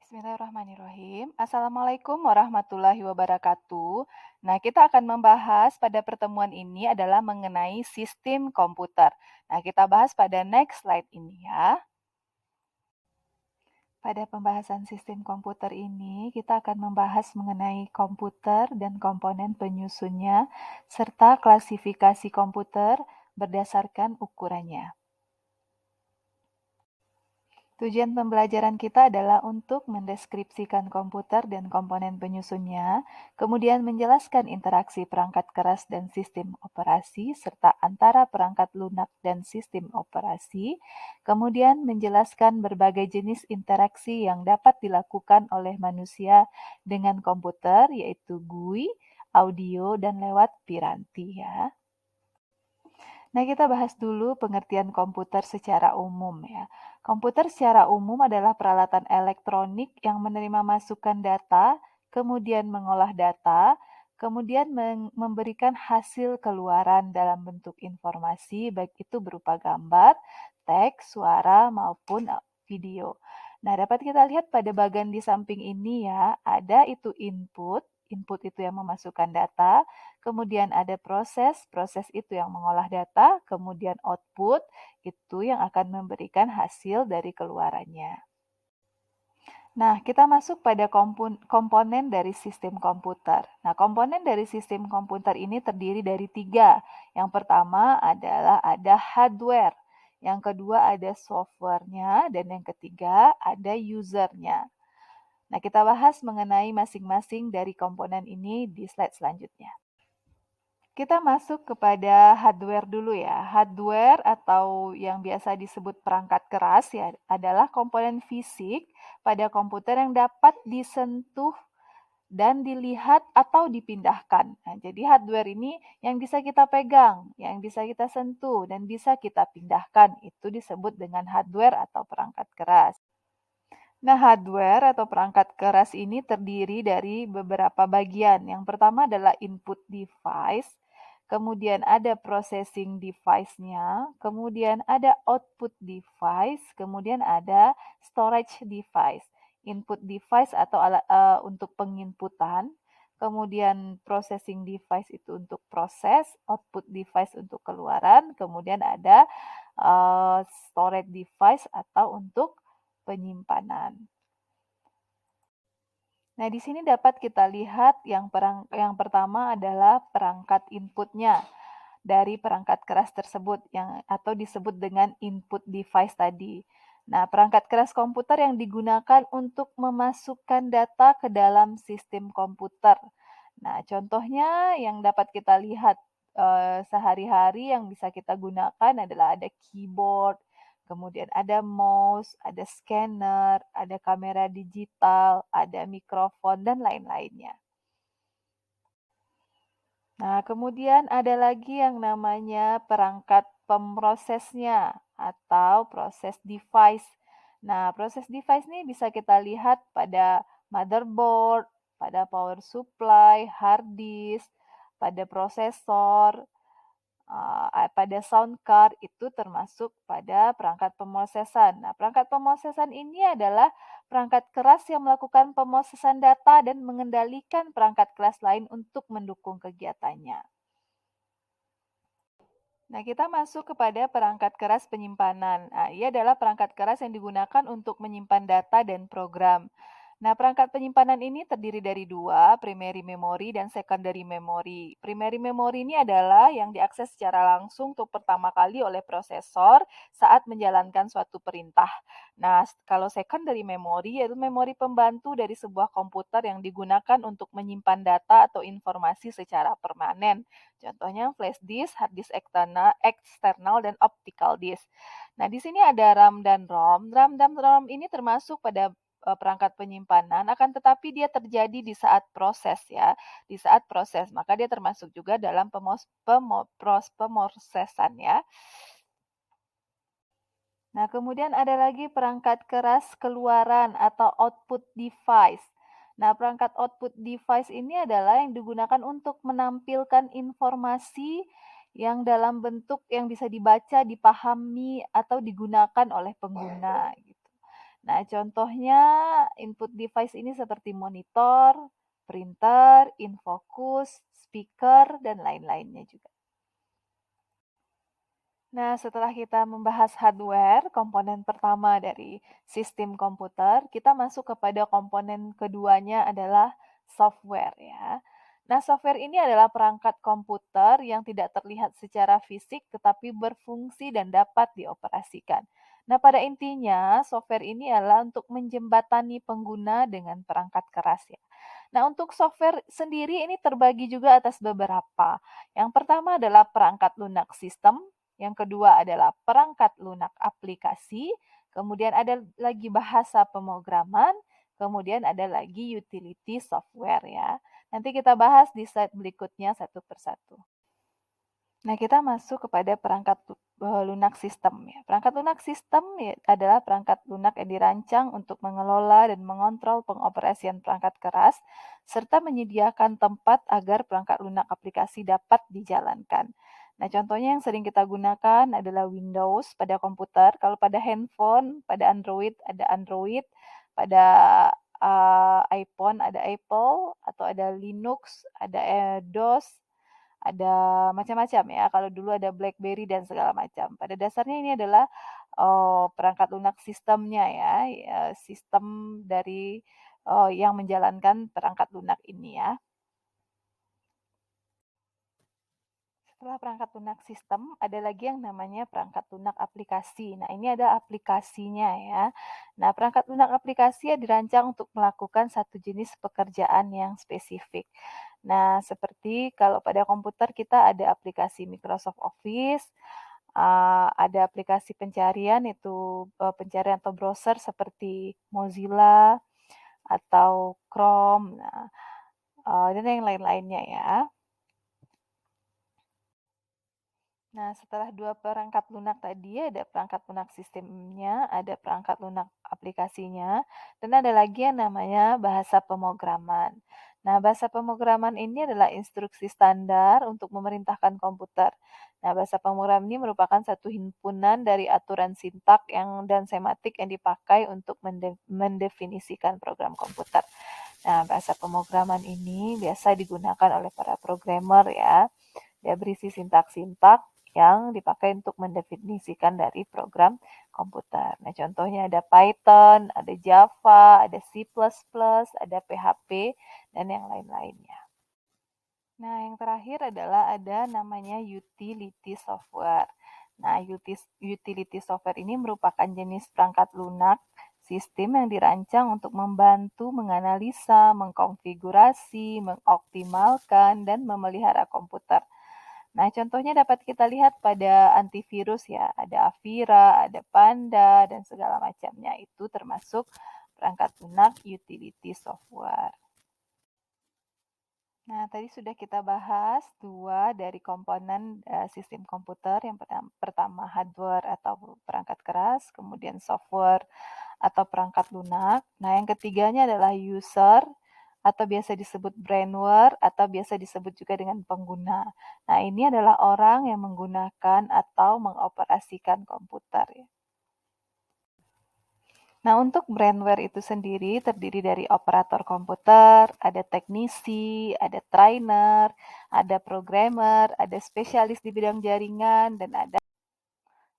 Bismillahirrahmanirrahim. Assalamualaikum warahmatullahi wabarakatuh. Nah, kita akan membahas pada pertemuan ini adalah mengenai sistem komputer. Nah, kita bahas pada next slide ini ya. Pada pembahasan sistem komputer ini, kita akan membahas mengenai komputer dan komponen penyusunnya, serta klasifikasi komputer berdasarkan ukurannya. Tujuan pembelajaran kita adalah untuk mendeskripsikan komputer dan komponen penyusunnya, kemudian menjelaskan interaksi perangkat keras dan sistem operasi, serta antara perangkat lunak dan sistem operasi, kemudian menjelaskan berbagai jenis interaksi yang dapat dilakukan oleh manusia dengan komputer, yaitu GUI, audio, dan lewat piranti ya. Nah, kita bahas dulu pengertian komputer secara umum ya. Komputer secara umum adalah peralatan elektronik yang menerima masukan data, kemudian mengolah data, kemudian memberikan hasil keluaran dalam bentuk informasi, baik itu berupa gambar, teks, suara, maupun video. Nah, dapat kita lihat pada bagian di samping ini ya, ada itu input, input itu yang memasukkan data, kemudian ada proses, proses itu yang mengolah data, kemudian output, itu yang akan memberikan hasil dari keluarannya. Nah, kita masuk pada komponen dari sistem komputer. Nah, komponen dari sistem komputer ini terdiri dari 3. Yang pertama adalah ada hardware, yang kedua ada software-nya, dan yang ketiga ada user-nya. Nah, kita bahas mengenai masing-masing dari komponen ini di slide selanjutnya. Kita masuk kepada hardware dulu ya. Hardware atau yang biasa disebut perangkat keras ya adalah komponen fisik pada komputer yang dapat disentuh dan dilihat atau dipindahkan. Nah, jadi hardware ini yang bisa kita pegang, yang bisa kita sentuh dan bisa kita pindahkan. Itu disebut dengan hardware atau perangkat keras. Nah, hardware atau perangkat keras ini terdiri dari beberapa bagian. Yang pertama adalah input device, kemudian ada processing device-nya, kemudian ada output device, kemudian ada storage device. Input device atau untuk penginputan, kemudian processing device itu untuk proses, output device untuk keluaran, kemudian ada storage device atau untuk penyimpanan. Nah, di sini dapat kita lihat yang pertama adalah perangkat inputnya dari perangkat keras tersebut atau disebut dengan input device tadi. Nah, perangkat keras komputer yang digunakan untuk memasukkan data ke dalam sistem komputer. Nah, contohnya yang dapat kita lihat sehari-hari yang bisa kita gunakan adalah ada keyboard, kemudian ada mouse, ada scanner, ada kamera digital, ada mikrofon, dan lain-lainnya. Nah, kemudian ada lagi yang namanya perangkat pemrosesnya atau proses device. Nah, proses device ini bisa kita lihat pada motherboard, pada power supply, hard disk, pada prosesor, pada sound card itu termasuk pada perangkat pemrosesan. Nah, perangkat pemrosesan ini adalah perangkat keras yang melakukan pemrosesan data dan mengendalikan perangkat keras lain untuk mendukung kegiatannya. Nah, kita masuk kepada perangkat keras penyimpanan. Nah, ia adalah perangkat keras yang digunakan untuk menyimpan data dan program. Nah, perangkat penyimpanan ini terdiri dari 2, primary memory dan secondary memory. Primary memory ini adalah yang diakses secara langsung untuk pertama kali oleh prosesor saat menjalankan suatu perintah. Nah, kalau secondary memory yaitu memori pembantu dari sebuah komputer yang digunakan untuk menyimpan data atau informasi secara permanen. Contohnya flash disk, hard disk eksternal, dan optical disk. Nah, di sini ada RAM dan ROM. RAM dan ROM ini termasuk pada perangkat penyimpanan, akan tetapi dia terjadi di saat proses ya, di saat proses, maka dia termasuk juga dalam pemrosesan ya. Nah, kemudian ada lagi perangkat keras keluaran atau output device. Nah, perangkat output device ini adalah yang digunakan untuk menampilkan informasi yang dalam bentuk yang bisa dibaca, dipahami, atau digunakan oleh pengguna. Gitu. Nah, contohnya input device ini seperti monitor, printer, infocus, speaker, dan lain-lainnya juga. Nah, setelah kita membahas hardware, komponen pertama dari sistem komputer, kita masuk kepada komponen keduanya adalah software ya. Nah, software ini adalah perangkat komputer yang tidak terlihat secara fisik tetapi berfungsi dan dapat dioperasikan. Nah, pada intinya software ini adalah untuk menjembatani pengguna dengan perangkat keras ya. Nah, untuk software sendiri ini terbagi juga atas beberapa. Yang pertama adalah perangkat lunak sistem, yang kedua adalah perangkat lunak aplikasi, kemudian ada lagi bahasa pemrograman, kemudian ada lagi utility software ya. Nanti kita bahas di slide berikutnya satu persatu. Nah, kita masuk kepada perangkat lunak sistem ya. Perangkat lunak sistem ya, adalah perangkat lunak yang dirancang untuk mengelola dan mengontrol pengoperasian perangkat keras serta menyediakan tempat agar perangkat lunak aplikasi dapat dijalankan. Nah, contohnya yang sering kita gunakan adalah Windows pada komputer, kalau pada handphone, pada Android ada Android, pada iPhone ada Apple, atau ada Linux, ada DOS, ada macam-macam ya, kalau dulu ada BlackBerry dan segala macam. Pada dasarnya ini adalah, perangkat lunak sistemnya ya, sistem dari, yang menjalankan perangkat lunak ini ya. Setelah perangkat lunak sistem, ada lagi yang namanya perangkat lunak aplikasi. Nah, ini ada aplikasinya ya. Nah, perangkat lunak aplikasi ya dirancang untuk melakukan satu jenis pekerjaan yang spesifik. Nah, seperti kalau pada komputer kita ada aplikasi Microsoft Office, ada aplikasi pencarian itu pencarian atau browser seperti Mozilla atau Chrome, nah, dan yang lain-lainnya ya. Nah, setelah dua perangkat lunak tadi, ada perangkat lunak sistemnya, ada perangkat lunak aplikasinya, dan ada lagi yang namanya bahasa pemrograman. Nah, bahasa pemrograman ini adalah instruksi standar untuk memerintahkan komputer. Nah, bahasa pemrograman ini merupakan satu himpunan dari aturan sintak dan sematik yang dipakai untuk mendefinisikan program komputer. Nah, bahasa pemrograman ini biasa digunakan oleh para programmer ya. Dia berisi sintak-sintak yang dipakai untuk mendefinisikan dari program komputer. Nah, contohnya ada Python, ada Java, ada C++, ada PHP, dan yang lain-lainnya. Nah, yang terakhir adalah ada namanya utility software. Nah, utility software ini merupakan jenis perangkat lunak sistem yang dirancang untuk membantu menganalisa, mengkonfigurasi, mengoptimalkan, dan memelihara komputer. Nah, contohnya dapat kita lihat pada antivirus ya, ada Avira, ada Panda, dan segala macamnya. Itu termasuk perangkat lunak utility software. Nah, tadi sudah kita bahas dua dari komponen sistem komputer. Yang pertama hardware atau perangkat keras, kemudian software atau perangkat lunak. Nah, yang ketiganya adalah user atau biasa disebut brainware atau biasa disebut juga dengan pengguna. Nah, ini adalah orang yang menggunakan atau mengoperasikan komputer ya. Nah, untuk brandware itu sendiri terdiri dari operator komputer, ada teknisi, ada trainer, ada programmer, ada spesialis di bidang jaringan, dan ada.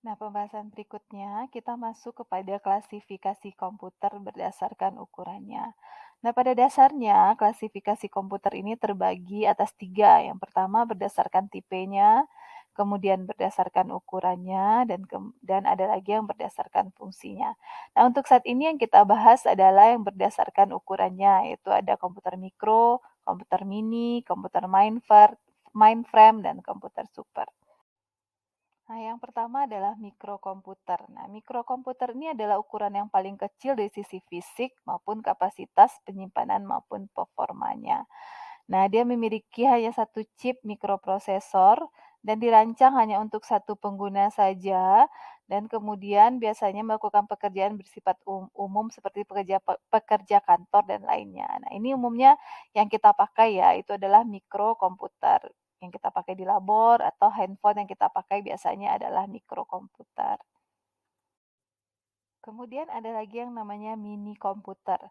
Nah, pembahasan berikutnya kita masuk kepada klasifikasi komputer berdasarkan ukurannya. Nah, pada dasarnya klasifikasi komputer ini terbagi atas tiga. Yang pertama berdasarkan tipenya, kemudian berdasarkan ukurannya, dan ada lagi yang berdasarkan fungsinya. Nah, untuk saat ini yang kita bahas adalah yang berdasarkan ukurannya, yaitu ada komputer mikro, komputer mini, komputer mainframe, dan komputer super. Nah, yang pertama adalah mikrokomputer. Nah, mikrokomputer ini adalah ukuran yang paling kecil dari sisi fisik maupun kapasitas penyimpanan maupun performanya. Nah, dia memiliki hanya satu chip mikroprosesor dan dirancang hanya untuk satu pengguna saja, dan kemudian biasanya melakukan pekerjaan bersifat umum seperti pekerja kantor dan lainnya. Nah, ini umumnya yang kita pakai ya, itu adalah mikrokomputer. Yang kita pakai di labor atau handphone yang kita pakai biasanya adalah mikrokomputer. Kemudian ada lagi yang namanya mini komputer.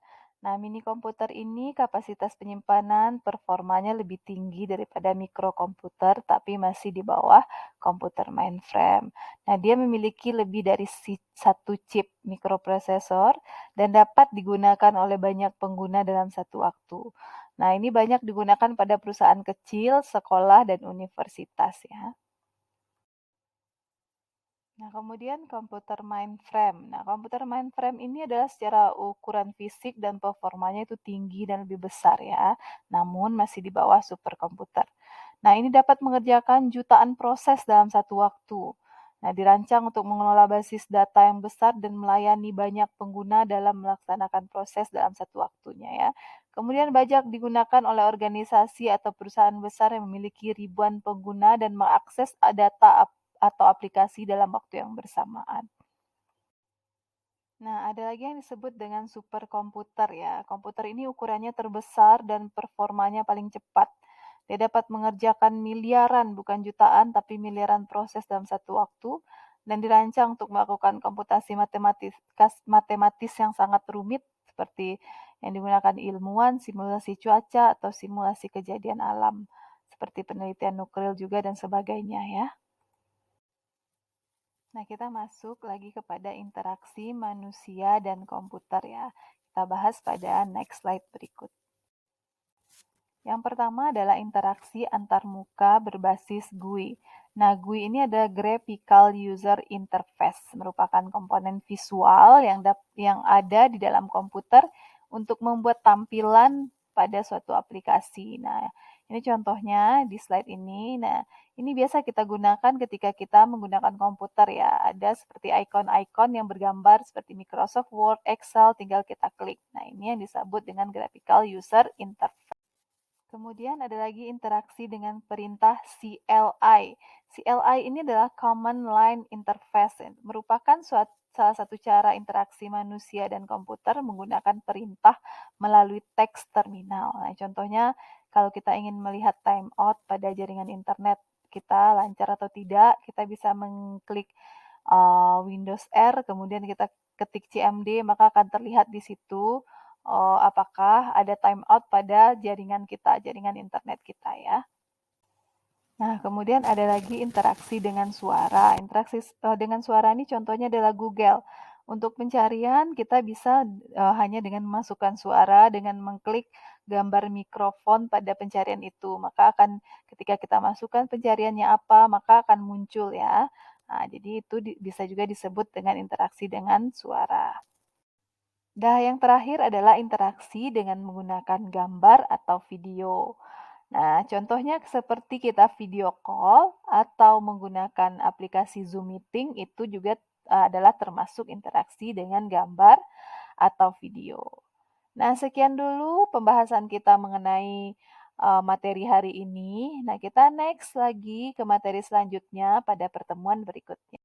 Nah, mini komputer ini kapasitas penyimpanan performanya lebih tinggi daripada mikrokomputer, tapi masih di bawah komputer mainframe. Nah, dia memiliki lebih dari satu chip mikroprosesor dan dapat digunakan oleh banyak pengguna dalam satu waktu. Nah, ini banyak digunakan pada perusahaan kecil, sekolah, dan universitas ya. Nah, kemudian komputer mainframe. Nah, komputer mainframe ini adalah secara ukuran fisik dan performanya itu tinggi dan lebih besar ya, namun masih di bawah superkomputer. Nah, ini dapat mengerjakan jutaan proses dalam satu waktu. Nah, dirancang untuk mengelola basis data yang besar dan melayani banyak pengguna dalam melaksanakan proses dalam satu waktunya ya. Kemudian banyak digunakan oleh organisasi atau perusahaan besar yang memiliki ribuan pengguna dan mengakses data atau aplikasi dalam waktu yang bersamaan. Nah, ada lagi yang disebut dengan superkomputer ya. Komputer ini ukurannya terbesar dan performanya paling cepat. Dia dapat mengerjakan miliaran, bukan jutaan, tapi miliaran proses dalam satu waktu dan dirancang untuk melakukan komputasi matematis yang sangat rumit seperti yang digunakan ilmuwan, simulasi cuaca atau simulasi kejadian alam seperti penelitian nuklir juga dan sebagainya ya. Nah, kita masuk lagi kepada interaksi manusia dan komputer ya. Kita bahas pada next slide berikut. Yang pertama adalah interaksi antarmuka berbasis GUI. Nah, GUI ini adalah Graphical User Interface, merupakan komponen visual yang ada di dalam komputer untuk membuat tampilan pada suatu aplikasi. Nah, ini contohnya di slide ini. Nah, ini biasa kita gunakan ketika kita menggunakan komputer ya. Ada seperti icon-icon yang bergambar seperti Microsoft Word, Excel, tinggal kita klik. Nah, ini yang disebut dengan Graphical User Interface. Kemudian ada lagi interaksi dengan perintah CLI. CLI ini adalah Command Line Interface, merupakan salah satu cara interaksi manusia dan komputer menggunakan perintah melalui teks terminal. Nah, contohnya kalau kita ingin melihat timeout pada jaringan internet kita lancar atau tidak, kita bisa mengklik Windows R, kemudian kita ketik CMD, maka akan terlihat di situ apakah ada timeout pada jaringan kita, jaringan internet kita ya. Nah, kemudian ada lagi interaksi dengan suara. Interaksi dengan suara ini contohnya adalah Google. Untuk pencarian kita bisa hanya dengan memasukkan suara dengan mengklik gambar mikrofon pada pencarian itu. Maka akan ketika kita masukkan pencariannya apa, maka akan muncul ya. Nah, jadi itu bisa juga disebut dengan interaksi dengan suara. Nah, yang terakhir adalah interaksi dengan menggunakan gambar atau video. Nah, contohnya seperti kita video call atau menggunakan aplikasi Zoom Meeting itu juga adalah termasuk interaksi dengan gambar atau video. Nah, sekian dulu pembahasan kita mengenai materi hari ini. Nah, kita next lagi ke materi selanjutnya pada pertemuan berikutnya.